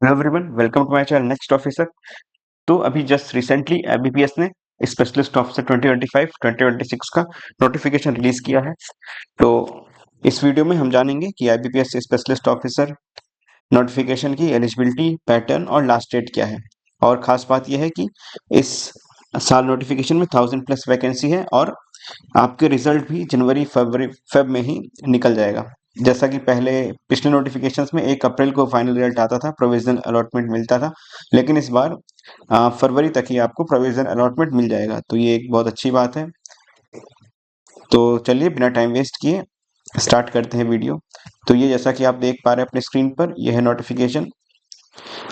Hello everyone, welcome to my channel next officer. तो अभी just recently IBPS ने specialist officer 2025-2026 का notification release किया है। तो इस वीडियो में हम जानेंगे कि आईबीपीएस स्पेशलिस्ट ऑफिसर नोटिफिकेशन की एलिजिबिलिटी, पैटर्न और लास्ट डेट क्या है। और खास बात यह है कि इस साल नोटिफिकेशन में 1000+ वैकेंसी है और आपके रिजल्ट भी जनवरी फरवरी फेब में ही निकल जाएगा। जैसा कि पहले पिछले नोटिफिकेशंस में 1 अप्रैल को फाइनल रिजल्ट आता था, प्रोविजनल अलॉटमेंट मिलता था, लेकिन इस बार फरवरी तक ही आपको प्रोविजनल अलॉटमेंट मिल जाएगा। तो ये एक बहुत अच्छी बात है। तो चलिए बिना टाइम वेस्ट किए स्टार्ट करते हैं वीडियो। तो ये जैसा कि आप देख पा रहे हैं अपने स्क्रीन पर, यह है notification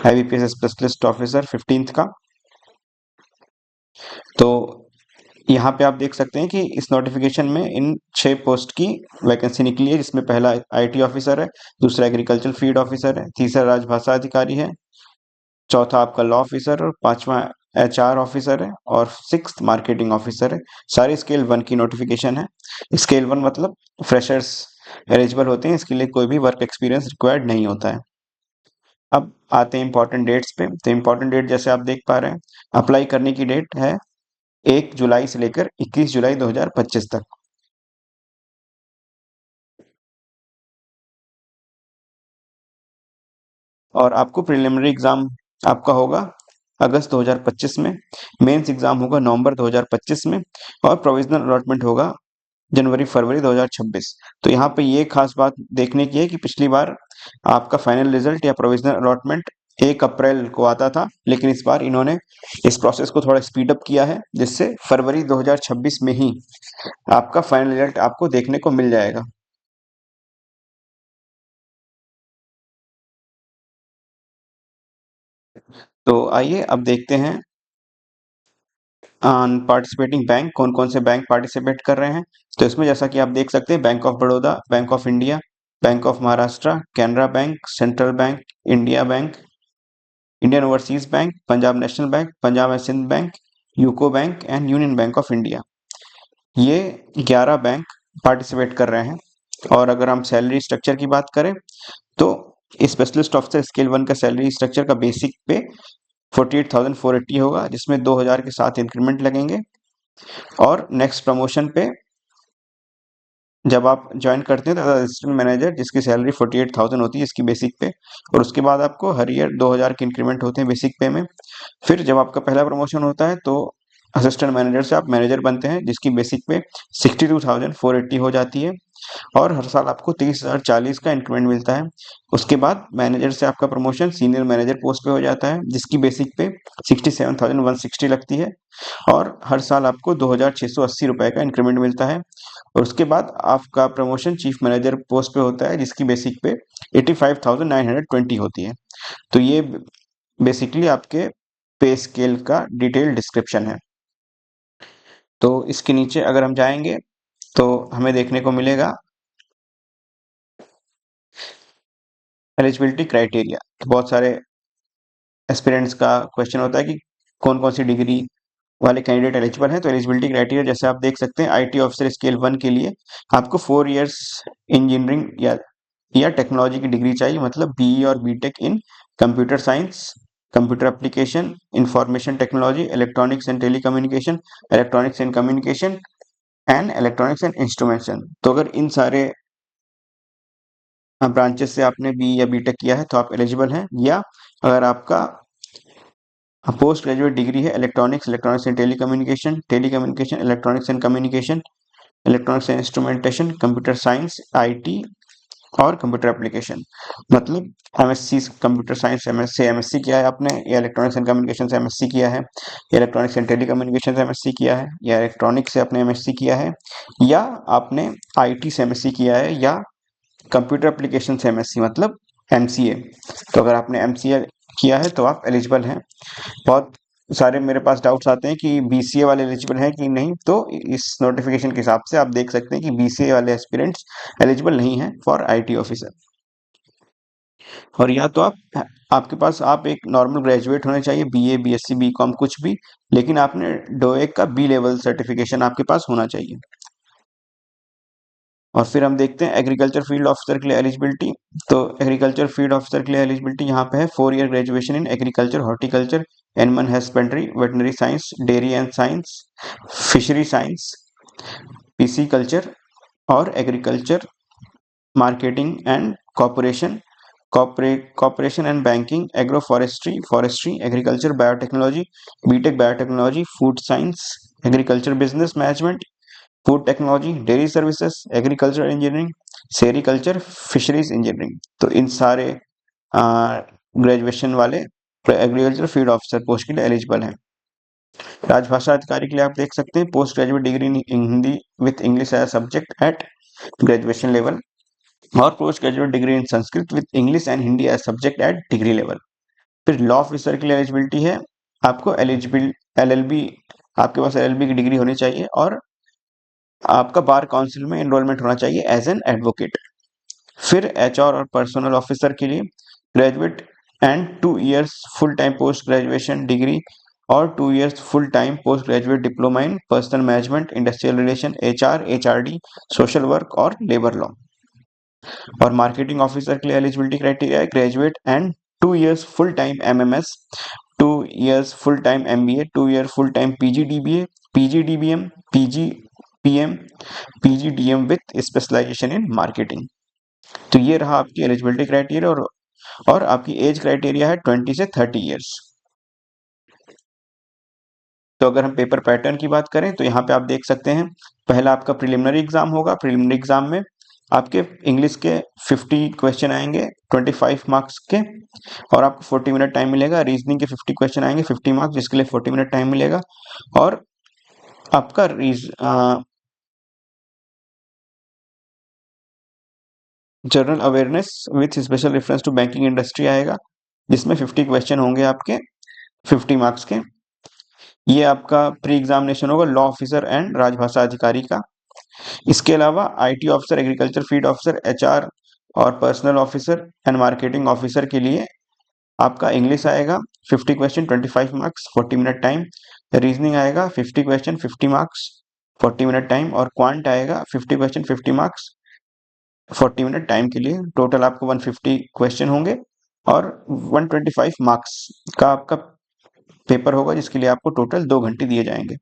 IBPS specialist officer 15th का। तो यहाँ पे आप देख सकते हैं कि इस नोटिफिकेशन में इन 6 पोस्ट की वैकेंसी निकली है, जिसमें पहला आईटी ऑफिसर है, दूसरा एग्रीकल्चर फील्ड ऑफिसर है, तीसरा राजभाषा अधिकारी है, चौथा आपका लॉ ऑफिसर और पांचवा एचआर ऑफिसर है और सिक्स्थ मार्केटिंग ऑफिसर है। सारे स्केल 1 की नोटिफिकेशन है। स्केल 1 मतलब फ्रेशर्स एलिजिबल होते हैं, इसके लिए कोई भी वर्क एक्सपीरियंस रिक्वायर्ड नहीं होता है। अब आते हैं इंपॉर्टेंट डेट्स पे। तो इंपॉर्टेंट डेट जैसे आप देख पा रहे हैं, अप्लाई करने की डेट है 1 जुलाई से लेकर 21 जुलाई 2025 तक। और आपको प्रिलिमिनरी एग्जाम आपका होगा अगस्त 2025 में, मेंस एग्जाम होगा नवंबर 2025 में और प्रोविजनल अलॉटमेंट होगा जनवरी फरवरी 2026। तो यहाँ पे ये खास बात देखने की है कि पिछली बार आपका फाइनल रिजल्ट या प्रोविजनल अलॉटमेंट 1 अप्रैल को आता था, लेकिन इस बार इन्होंने इस प्रोसेस को थोड़ा स्पीड अप किया है, जिससे फरवरी 2026 में ही आपका फाइनल रिजल्ट आपको देखने को मिल जाएगा। तो आइए अब देखते हैं पार्टिसिपेटिंग बैंक कौन कौन से बैंक पार्टिसिपेट कर रहे हैं। तो इसमें जैसा कि आप देख सकते हैं, bank of Baroda, bank of India, bank of Maharashtra, Canara bank, central bank, India bank, Indian overseas bank, Punjab national bank, Punjab and Sindh bank, UCO bank and union bank of India, ये 11 बैंक पार्टिसिपेट कर रहे हैं। और अगर हम सैलरी स्ट्रक्चर की बात करें तो स्पेशलिस्ट ऑफिसर स्केल 1 का सैलरी स्ट्रक्चर का बेसिक पे 48,480 होगा, जिसमें 2000 के साथ इंक्रीमेंट लगेंगे। और नेक्स्ट प्रमोशन पे जब आप ज्वाइन करते हैं तो असिस्टेंट मैनेजर, जिसकी सैलरी 48,000 होती है इसकी बेसिक पे, और उसके बाद आपको हर ईयर 2000 के इंक्रीमेंट होते हैं बेसिक पे में। फिर जब आपका पहला प्रमोशन होता है तो असिस्टेंट मैनेजर से आप मैनेजर बनते हैं, जिसकी बेसिक पे 62,480 हो जाती है और हर साल आपको 30,040 का इंक्रीमेंट मिलता है। उसके बाद मैनेजर से आपका प्रमोशन सीनियर मैनेजर पोस्ट पे हो जाता है, जिसकी बेसिक पे 67,160 लगती है और हर साल आपको 2,680 रुपए का इंक्रीमेंट मिलता है। और उसके बाद आपका प्रमोशन चीफ मैनेजर पोस्ट पे होता है, जिसकी बेसिक पे 85,920 होती है। तो ये बेसिकली आपके पे स्केल का डिटेल डिस्क्रिप्शन है। तो इसके नीचे अगर हम जाएंगे तो हमें देखने को मिलेगा एलिजिबिलिटी क्राइटेरिया। तो बहुत सारे एस्पिरेंट्स का क्वेश्चन होता है कि कौन कौन सी डिग्री वाले कैंडिडेट एलिजिबल हैं। तो एलिजिबिलिटी क्राइटेरिया जैसे आप देख सकते हैं, आईटी ऑफिसर स्केल 1 के लिए आपको 4 इयर्स इंजीनियरिंग या टेक्नोलॉजी की डिग्री चाहिए, मतलब बीई और BTech in computer science, computer application, information technology, electronics and telecommunication, electronics and communication and electronics and instrumentation. तो अगर इन सारे ब्रांचेस से आपने बी या बीटेक किया है तो आप एलिजिबल हैं। या अगर आपका पोस्ट ग्रेजुएट डिग्री है electronics, electronics and telecommunication, telecommunication, electronics and communication, electronics and instrumentation, computer science, IT और कंप्यूटर एप्लीकेशन, मतलब MSc computer science MSc MSc किया है आपने, या इलेक्ट्रॉनिक्स एंड कम्युनिकेशन से एमएससी किया है, या इलेक्ट्रॉनिक्स एंड टेलीकम्युनिकेशन से एमएससी किया है, या इलेक्ट्रॉनिक्स से आपने एमएससी किया है, या आपने आईटी से एमएससी किया है, या कंप्यूटर एप्लीकेशन से एमएससी मतलब एमसीए। तो अगर आपने एमसीए किया है तो आप एलिजिबल हैं। बहुत सारे मेरे पास डाउट्स आते हैं कि बीसीए वाले एलिजिबल हैं कि नहीं, तो इस नोटिफिकेशन के हिसाब से आप देख सकते हैं कि बीसीए वाले एस्पिरेंट्स एलिजिबल नहीं हैं फॉर आईटी ऑफिसर। और या तो आपके पास आप एक नॉर्मल ग्रेजुएट होने चाहिए, बीए बीएससी बीकॉम कुछ भी, लेकिन आपने डोएक का बी लेवल सर्टिफिकेशन आपके पास होना चाहिए। और फिर हम देखते हैं एग्रीकल्चर फील्ड ऑफिसर के लिए एलिजिबिलिटी। तो एग्रीकल्चर फील्ड ऑफिसर के लिए एलिजिबिलिटी यहाँ पे है 4 year graduation in agriculture, horticulture, animal husbandry, veterinary science, dairy and science, fishery science, pisciculture और agriculture, marketing and corporation, corporation and banking, agro forestry, forestry, agriculture, biotechnology, BTech biotechnology, food science, agriculture business management, food technology, dairy services, agriculture engineering, sericulture, fisheries engineering. तो इन सारे graduation वाले agriculture field officer post के लिए eligible हैं। राजभाषा अधिकारी के लिए आप देख सकते हैं post graduate degree in Hindi with English as subject at graduation level, और post graduate degree in Sanskrit with English and Hindi as subject at degree level. फिर लॉ ऑफिसर के लिए एलिजिबिलिटी है, आपको एलिजिबल एलएलबी, आपके पास एलएलबी की डिग्री होनी चाहिए और आपका बार काउंसिल में एनरोलमेंट होना चाहिए एज एन एडवोकेट। फिर एचआर और पर्सनल ऑफिसर के लिए graduate and 2 years full time post graduation degree और 2 years full time post graduate diploma in personnel management, industrial relation, HR, HRD, social work और labour law. और marketing officer के लिए eligibility criteria है graduate and 2 years full time MMS, 2 years full time MBA, 2 year full time PGDBA, PGDBM, पीजीपीएम, PGDM with specialisation in marketing. तो ये रहा आपकी eligibility criteria, और आपकी एज क्राइटेरिया है 20 से 30 ईयर्स। तो अगर हम पेपर पैटर्न की बात करें तो यहाँ पे आप देख सकते हैं पहला आपका प्रिलिमिनरी एग्जाम होगा। प्रिलिमिनरी एग्जाम में आपके इंग्लिश के 50 क्वेश्चन आएंगे 25 मार्क्स के, और आपको 40 मिनट टाइम मिलेगा। रीजनिंग के 50 क्वेश्चन आएंगे 50 मार्क्स, जिसके लिए 40 मिनट टाइम मिलेगा। और आपका general awareness with special reference to banking industry आएगा, जिसमें 50 क्वेश्चन होंगे आपके 50 मार्क्स के। ये आपका प्री एग्जामिनेशन होगा लॉ ऑफिसर एंड राजभाषा अधिकारी का। इसके अलावा IT officer, agriculture field officer, HR और personnel officer and marketing officer के लिए आपका इंग्लिश आएगा 50 question 25 marks 40 minute time, reasoning आएगा 50 क्वेश्चन 50 मार्क्स 40 मिनट टाइम, और क्वांट आएगा 50 क्वेश्चन 50 मार्क्स 40 मिनट टाइम के लिए। टोटल आपको 150 क्वेश्चन होंगे और 125 मार्क्स का आपका पेपर होगा, जिसके लिए आपको टोटल 2 घंटे दिए जाएंगे।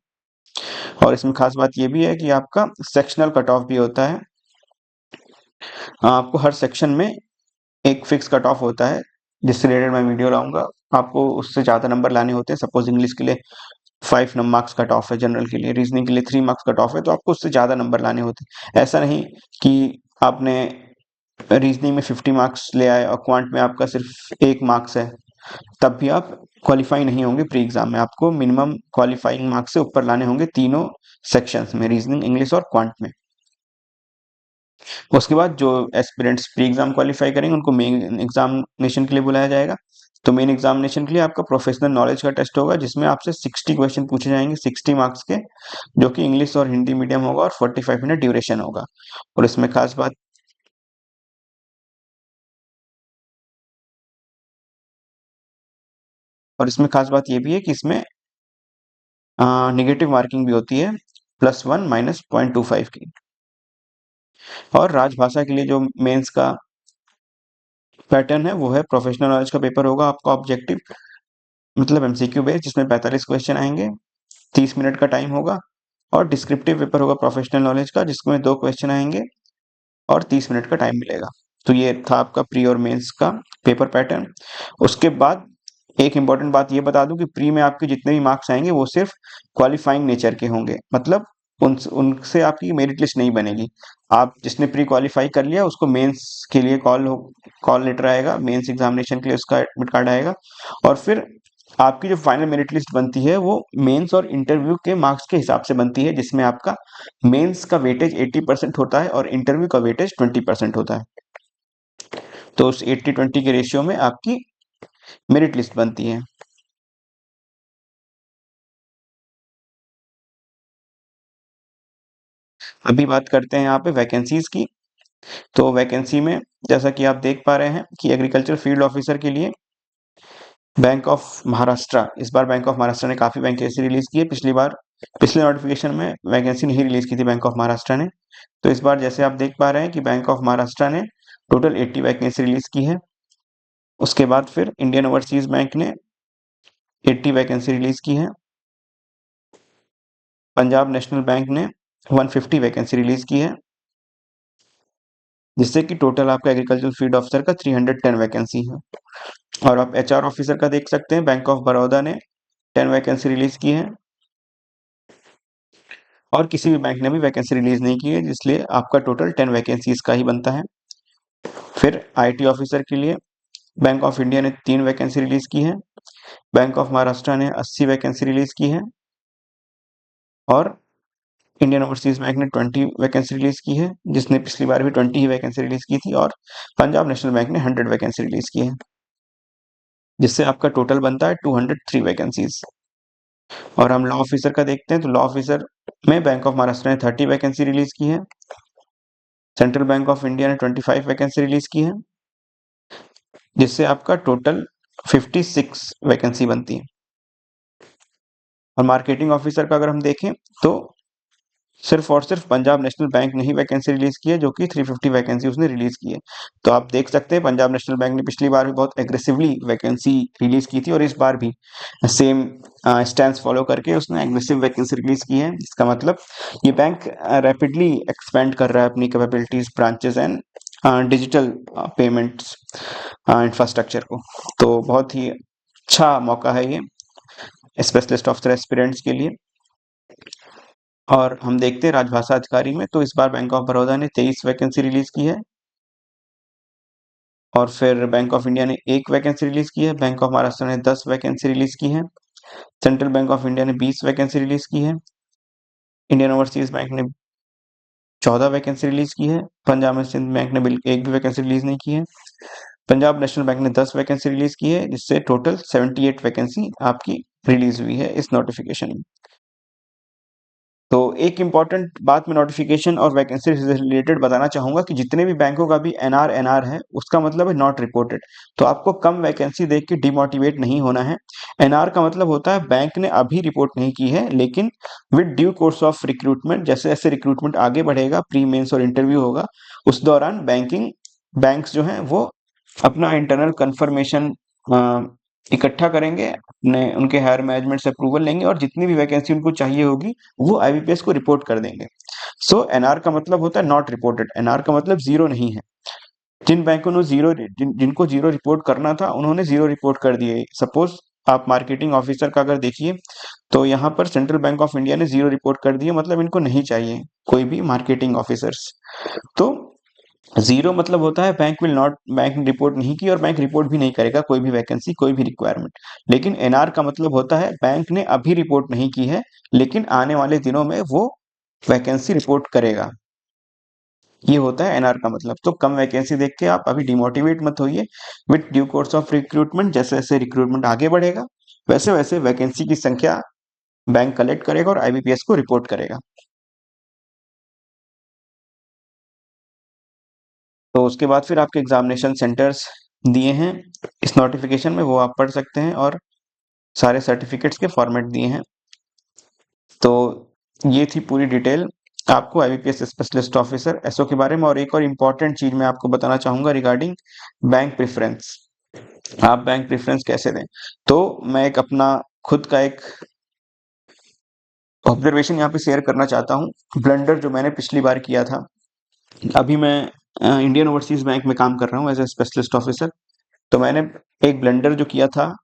और इसमें खास बात ये भी है कि आपका सेक्शनल कट ऑफ भी होता है। आपको हर सेक्शन में एक फिक्स कट ऑफ होता है, जिससे रिलेटेड मैं वीडियो लाऊंगा। आपको उससे ज़्यादा नंबर लाने होते हैं। सपोज इंग्लिश के लिए 5 मार्क्स कट ऑफ है, जनरल के लिए, रीजनिंग के लिए 3 मार्क्स कट ऑफ है, तो आपको उससे ज़्यादा नंबर लाने होते हैं। ऐसा नहीं कि आपने रीजनिंग में 50 मार्क्स ले आए और क्वांट में आपका सिर्फ 1 मार्क्स है, तब भी आप क्वालिफाई नहीं होंगे प्री एग्जाम में। आपको मिनिमम क्वालिफाइंग मार्क्स से ऊपर लाने होंगे तीनों सेक्शंस में, रीजनिंग, इंग्लिश और क्वांट में। उसके बाद जो एस्पिरेंट्स प्री एग्जाम क्वालिफाई करेंगे उनको मेन एग्जामिनेशन के लिए बुलाया जाएगा। तो मेन एग्जामिनेशन के लिए आपका प्रोफेशनल नॉलेज का टेस्ट होगा, जिसमें आपसे 60 क्वेश्चन पूछे जाएंगे 60 मार्क्स के, जो कि इंग्लिश और हिंदी मीडियम होगा, और 45 मिनट ड्यूरेशन होगा। और इसमें खास बात ये भी है कि इसमें नेगेटिव मार्किंग भी होती है, +1 -0.25 की। और राजभाषा के लिए जो मेंस का पैटर्न है वो है प्रोफेशनल नॉलेज का पेपर होगा आपका ऑब्जेक्टिव, मतलब एमसीक्यू बेस्ड, जिसमें 45 क्वेश्चन आएंगे, 30 मिनट का टाइम होगा। और डिस्क्रिप्टिव पेपर होगा प्रोफेशनल नॉलेज का, जिसमें 2 क्वेश्चन आएंगे और 30 मिनट का टाइम मिलेगा। तो ये था आपका प्री और मेंस का पेपर पैटर्न। उसके बाद एक इंपॉर्टेंट बात ये बता दूं कि प्री में आपके जितने भी मार्क्स आएंगे वो सिर्फ क्वालिफाइंग नेचर के होंगे, मतलब उनसे आपकी मेरिट लिस्ट नहीं बनेगी। आप जिसने प्री क्वालिफाई कर लिया उसको मेंस के लिए कॉल लेटर आएगा, मेंस एग्जामिनेशन के लिए उसका एडमिट कार्ड आएगा, और फिर आपकी जो फाइनल मेरिट लिस्ट बनती है वो मेंस और इंटरव्यू के मार्क्स के हिसाब से बनती है, जिसमें आपका मेंस का वेटेज 80% होता है और इंटरव्यू का वेटेज 20% होता है। तो उस 80-20 के रेशियो में आपकी मेरिट लिस्ट बनती है। अभी बात करते हैं यहाँ पे वैकेंसीज की। तो वैकेंसी में जैसा कि आप देख पा रहे हैं कि एग्रीकल्चर फील्ड ऑफिसर के लिए बैंक ऑफ महाराष्ट्र, इस बार बैंक ऑफ महाराष्ट्र ने काफी वैकेंसी रिलीज की है। पिछली बार पिछले नोटिफिकेशन में वैकेंसी नहीं रिलीज की थी बैंक ऑफ महाराष्ट्र ने। तो इस बार जैसे आप देख पा रहे हैं कि बैंक ऑफ महाराष्ट्र ने टोटल 80 वैकेंसी रिलीज की है। उसके बाद फिर इंडियन ओवरसीज बैंक ने 80 वैकेंसी रिलीज की है। पंजाब नेशनल बैंक ने 150 वैकेंसी रिलीज की है, जिससे कि टोटल आपका एग्रीकल्चरल फील्ड ऑफिसर का 310 वैकेंसी है। और आप एचआर ऑफिसर का देख सकते हैं, बैंक ऑफ बड़ौदा ने 10 वैकेंसी रिलीज की है, और किसी भी बैंक ने भी वैकेंसी रिलीज नहीं की है, इसलिए आपका टोटल 10 वैकेंसीज का ही बनता है। फिर आईटी ऑफिसर के लिए बैंक ऑफ इंडिया ने 3 वैकेंसी रिलीज की है, बैंक ऑफ महाराष्ट्र ने 80 वैकेंसी रिलीज की है, और इंडियन ओवरसीज बैंक ने 20 वैकेंसी रिलीज की है, जिसने पिछली बार भी 20 ही वैकेंसी रिलीज की थी, और पंजाब नेशनल बैंक ने 100 वैकेंसी रिलीज की है, जिससे आपका टोटल बनता है 203 वैकेंसीज। और हम लॉ ऑफिसर का देखते हैं, तो लॉ ऑफिसर में बैंक ऑफ महाराष्ट्र ने 30 वैकेंसी रिलीज की है, सेंट्रल बैंक ऑफ इंडिया ने 25 वैकेंसी रिलीज की है, जिससे आपका टोटल 56 वैकेंसी बनती है। और मार्केटिंग ऑफिसर का अगर हम देखें तो सिर्फ और सिर्फ पंजाब नेशनल बैंक ने ही वैकेंसी रिलीज की है, जो कि 350 वैकेंसी उसने रिलीज की है। तो आप देख सकते हैं पंजाब नेशनल बैंक ने पिछली बार भी बहुत एग्रेसिवली वैकेंसी रिलीज की थी, और इस बार भी सेम स्टैंड फॉलो करके उसने एग्रेसिव वैकेंसी रिलीज की है। इसका मतलब ये बैंक रैपिडली एक्सपेंड कर रहा है अपनी capabilities, branches and digital payments infrastructure को। तो बहुत ही अच्छा मौका है ये स्पेशलिस्ट ऑफिसर एस्पिरेंट्स के लिए। और हम देखते हैं राजभाषा अधिकारी में, तो इस बार बैंक ऑफ बड़ौदा ने 23 वैकेंसी रिलीज की है, और फिर बैंक ऑफ इंडिया ने 1 वैकेंसी रिलीज की है, बैंक ऑफ महाराष्ट्र ने 10 वैकेंसी रिलीज की है, सेंट्रल बैंक ऑफ इंडिया ने 20 वैकेंसी रिलीज की है, इंडियन ओवरसीज बैंक ने 14 वैकेंसी रिलीज की है, पंजाब नेशनल बैंक ने बिल्कुल एक भी वैकेंसी रिलीज नहीं की है, पंजाब नेशनल बैंक ने 10 वैकेंसी रिलीज की है, जिससे टोटल 78 वैकेंसी आपकी रिलीज हुई है इस नोटिफिकेशन में। तो एक इम्पॉर्टेंट बात मैं नोटिफिकेशन और वैकेंसी से रिलेटेड बताना चाहूंगा कि जितने भी बैंकों का भी एनआर है, उसका मतलब है नॉट रिपोर्टेड। तो आपको कम वैकेंसी देख के डिमोटिवेट नहीं होना है। एनआर का मतलब होता है बैंक ने अभी रिपोर्ट नहीं की है, लेकिन with due course of recruitment, जैसे जैसे रिक्रूटमेंट आगे बढ़ेगा, प्री मेंस और इंटरव्यू होगा, उस दौरान बैंक्स जो हैं वो अपना इंटरनल कंफर्मेशन इकट्ठा करेंगे, अपने उनके हायर मैनेजमेंट से अप्रूवल लेंगे, और जितनी भी वैकेंसी उनको चाहिए होगी वो आईबीपीएस को रिपोर्ट कर देंगे। सो एनआर का मतलब होता है नॉट रिपोर्टेड। एनआर का मतलब जीरो नहीं है। जिन बैंकों ने जिनको जीरो रिपोर्ट करना था, उन्होंने जीरो रिपोर्ट कर दिए। सपोज आप मार्केटिंग ऑफिसर का अगर देखिए, तो यहाँ पर सेंट्रल बैंक ऑफ इंडिया ने जीरो रिपोर्ट कर दिया, मतलब इनको नहीं चाहिए कोई भी मार्केटिंग ऑफिसर्स। तो जीरो मतलब होता है बैंक ने रिपोर्ट नहीं की, और बैंक रिपोर्ट भी नहीं करेगा कोई भी वैकेंसी, कोई भी रिक्वायरमेंट। लेकिन एनआर का मतलब होता है बैंक ने अभी रिपोर्ट नहीं की है, लेकिन आने वाले दिनों में वो वैकेंसी रिपोर्ट करेगा। ये होता है एनआर का मतलब। तो कम वैकेंसी देख के आप अभी डिमोटिवेट मत होइए। With due course of recruitment, जैसे जैसे रिक्रूटमेंट आगे बढ़ेगा, वैसे वैसे वैकेंसी की संख्या बैंक कलेक्ट करेगा और आईबीपीएस को रिपोर्ट करेगा। तो उसके बाद फिर आपके एग्जामिनेशन सेंटर्स दिए हैं इस नोटिफिकेशन में, वो आप पढ़ सकते हैं, और सारे सर्टिफिकेट्स के फॉर्मेट दिए हैं। तो ये थी पूरी डिटेल आपको आईबीपीएस स्पेशलिस्ट ऑफिसर एसओ के बारे में। और एक और इम्पॉर्टेंट चीज मैं आपको बताना चाहूंगा रिगार्डिंग बैंक प्रेफरेंस। आप बैंक प्रेफरेंस कैसे दें? तो मैं एक अपना खुद का एक ऑब्जर्वेशन यहाँ पे शेयर करना चाहता हूँ। ब्लंडर जो मैंने पिछली बार किया था, अभी मैं इंडियन ओवरसीज बैंक में काम कर रहा हूँ एज ए स्पेशलिस्ट ऑफिसर। तो मैंने एक ब्लंडर जो किया था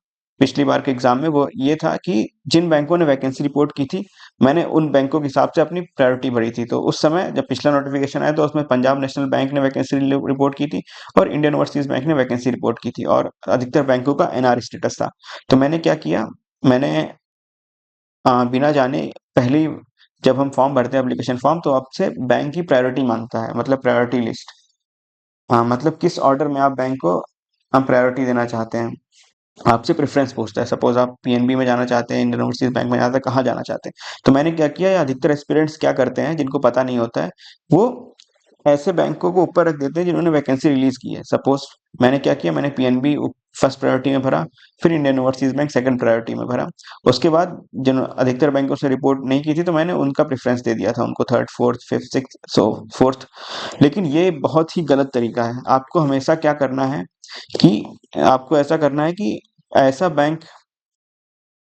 पिछली बार के एग्जाम में, वो ये था कि जिन बैंकों ने वैकेंसी रिपोर्ट की थी, मैंने उन बैंकों के हिसाब से अपनी प्रायोरिटी भरी थी। तो उस समय जब पिछला नोटिफिकेशन आया, तो उसमें पंजाब नेशनल बैंक ने वैकेंसी रिपोर्ट की थी, और इंडियन ओवरसीज बैंक ने वैकेंसी रिपोर्ट की थी, और अधिकतर बैंकों का एनआर स्टेटस था। तो मैंने क्या किया, मैंने बिना जाने पहले ही, जब हम फॉर्म भरते हैं एप्लीकेशन फॉर्म, तो आपसे बैंक की प्रायोरिटी मांगता है, मतलब प्रायोरिटी लिस्ट। हाँ, मतलब किस ऑर्डर में आप बैंक को हम प्रायोरिटी देना चाहते हैं, आपसे प्रेफरेंस पूछता है। सपोज आप पीएनबी में जाना चाहते हैं, इंडियन ओवरसीज बैंक में जाना, कहाँ जाना चाहते हैं। तो मैंने क्या किया, अधिकतर एस्पिरेंट्स क्या करते हैं, जिनको पता नहीं होता है, वो ऐसे बैंकों को ऊपर रख देते हैं जिन्होंने वैकेंसी रिलीज की है। सपोज मैंने क्या किया, मैंने पीएनबी फर्स्ट प्रायोरिटी में भरा, फिर Indian overseas bank second priority में भरा। उसके बाद जिन अधिकतर बैंकों से रिपोर्ट नहीं की थी तो मैंने उनका प्रेफरेंस दे दिया था उनको, थर्ड, फोर्थ, फिफ्थ, सिक्स, सो फोर्थ। लेकिन ये बहुत ही गलत तरीका है। आपको हमेशा क्या करना है कि आपको ऐसा करना है कि ऐसा बैंक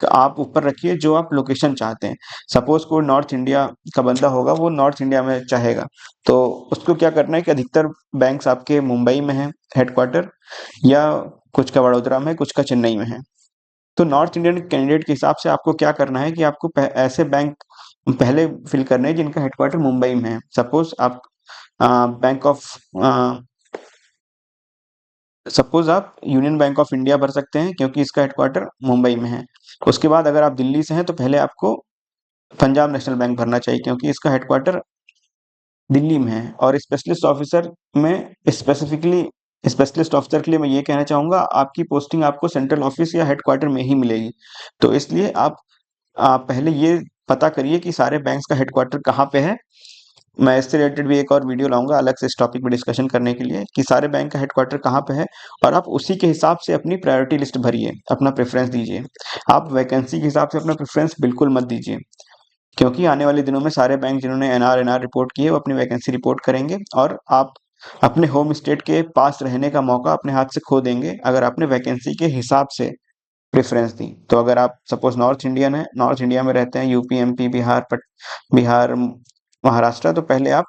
आप ऊपर रखिए जो आप लोकेशन चाहते हैं। सपोज कोई नॉर्थ इंडिया का बंदा होगा, वो नॉर्थ इंडिया में चाहेगा, तो उसको क्या करना है कि अधिकतर बैंक्स आपके मुंबई में है हेडक्वार्टर, या कुछ का वडोदरा में, कुछ का चेन्नई में है। तो नॉर्थ इंडियन कैंडिडेट के हिसाब से आपको क्या करना है कि आपको ऐसे बैंक पहले फिल करने हैं जिनका हेडक्वार्टर मुंबई में है। सपोज आप बैंक ऑफ सपोज आप यूनियन बैंक ऑफ इंडिया भर सकते हैं क्योंकि इसका हेडक्वार्टर मुंबई में है। उसके बाद अगर आप दिल्ली से हैं तो पहले आपको पंजाब नेशनल बैंक भरना चाहिए क्योंकि इसका हेडक्वार्टर दिल्ली में है। और स्पेशलिस्ट ऑफिसर में स्पेसिफिकली स्पेशलिस्ट ऑफिसर के लिए मैं ये कहना चाहूंगा, आपकी पोस्टिंग आपको सेंट्रल ऑफिस या हेडक्वार्टर में ही मिलेगी। तो इसलिए आप पहले ये पता करिए कि सारे बैंक्स का हेडक्वार्टर कहाँ पे है। मैं इससे रिलेटेड भी एक और वीडियो लाऊंगा अलग से इस टॉपिक पे डिस्कशन करने के लिए कि सारे बैंक का हेडक्वार्टर कहाँ पे है, और आप उसी के हिसाब से अपनी प्रायोरिटी लिस्ट भरिए, अपना प्रेफरेंस दीजिए। आप वैकेंसी के हिसाब से अपना प्रेफरेंस बिल्कुल मत दीजिए, क्योंकि आने वाले दिनों में सारे बैंक जिन्होंने एनआर रिपोर्ट की है वो अपनी वैकेंसी रिपोर्ट करेंगे, और आप अपने होम स्टेट के पास रहने का मौका अपने हाथ से खो देंगे अगर आपने वैकेंसी के हिसाब से प्रेफरेंस दी। तो अगर आप सपोज नॉर्थ इंडियन है, नॉर्थ इंडिया में रहते हैं, यूपी, एमपी, बिहार, महाराष्ट्र, तो पहले आप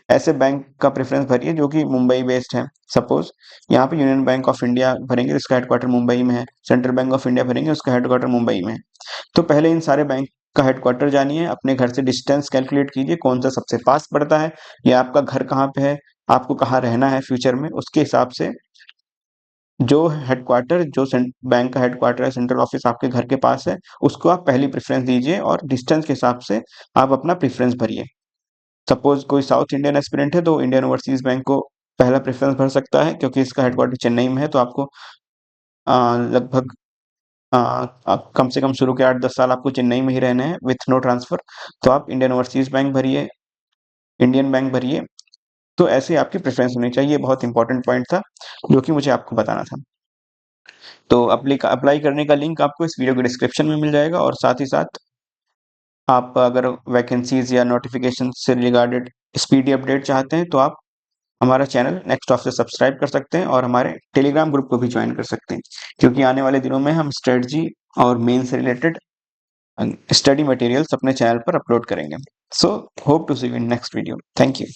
ऐसे बैंक का प्रेफरेंस भरिए जो कि मुंबई बेस्ड है। सपोज यहाँ पे यूनियन बैंक ऑफ इंडिया भरेंगे, इसका हेडक्वार्टर मुंबई में है। सेंट्रल बैंक ऑफ इंडिया भरेंगे, उसका हेडक्वार्टर मुंबई में है। तो पहले इन सारे बैंक का हेडक्वार्टर जानिए, अपने घर से डिस्टेंस कैलकुलेट कीजिए कौन सा सबसे पास पड़ता है, या आपका घर कहाँ पे है, आपको कहाँ रहना है फ्यूचर में, उसके हिसाब से जो हेडक्वार्टर, जो बैंक का हेडक्वार्टर है, सेंट्रल ऑफिस आपके घर के पास है, उसको आप पहली प्रेफरेंस दीजिए, और डिस्टेंस के हिसाब से आप अपना प्रेफरेंस भरिए। सपोज कोई साउथ इंडियन एस्पिरेंट है तो इंडियन ओवरसीज बैंक को पहला प्रेफरेंस भर सकता है क्योंकि इसका हेडक्वार्टर चेन्नई में है। तो आपको लगभग कम से कम शुरू के 8-10 साल आपको चेन्नई में ही रहने हैं विथ नो ट्रांसफर। तो आप इंडियन ओवरसीज बैंक भरिए, इंडियन बैंक भरिए। तो ऐसे आपकी प्रेफरेंस होनी चाहिए। बहुत इंपॉर्टेंट पॉइंट था जो कि मुझे आपको बताना था। तो अप्लाई करने का लिंक आपको इस वीडियो के डिस्क्रिप्शन में मिल जाएगा, और साथ ही साथ आप अगर वैकेंसीज या नोटिफिकेशन से रिगार्डेड स्पीडी अपडेट चाहते हैं तो आप हमारा चैनल नेक्स्ट ऑफ से सब्सक्राइब कर सकते हैं, और हमारे टेलीग्राम ग्रुप को भी ज्वाइन कर सकते हैं, क्योंकि आने वाले दिनों में हम स्ट्रेटजी और मेन से रिलेटेड स्टडी मटेरियल्स अपने चैनल पर अपलोड करेंगे। So hope to see you in next video. Thank you.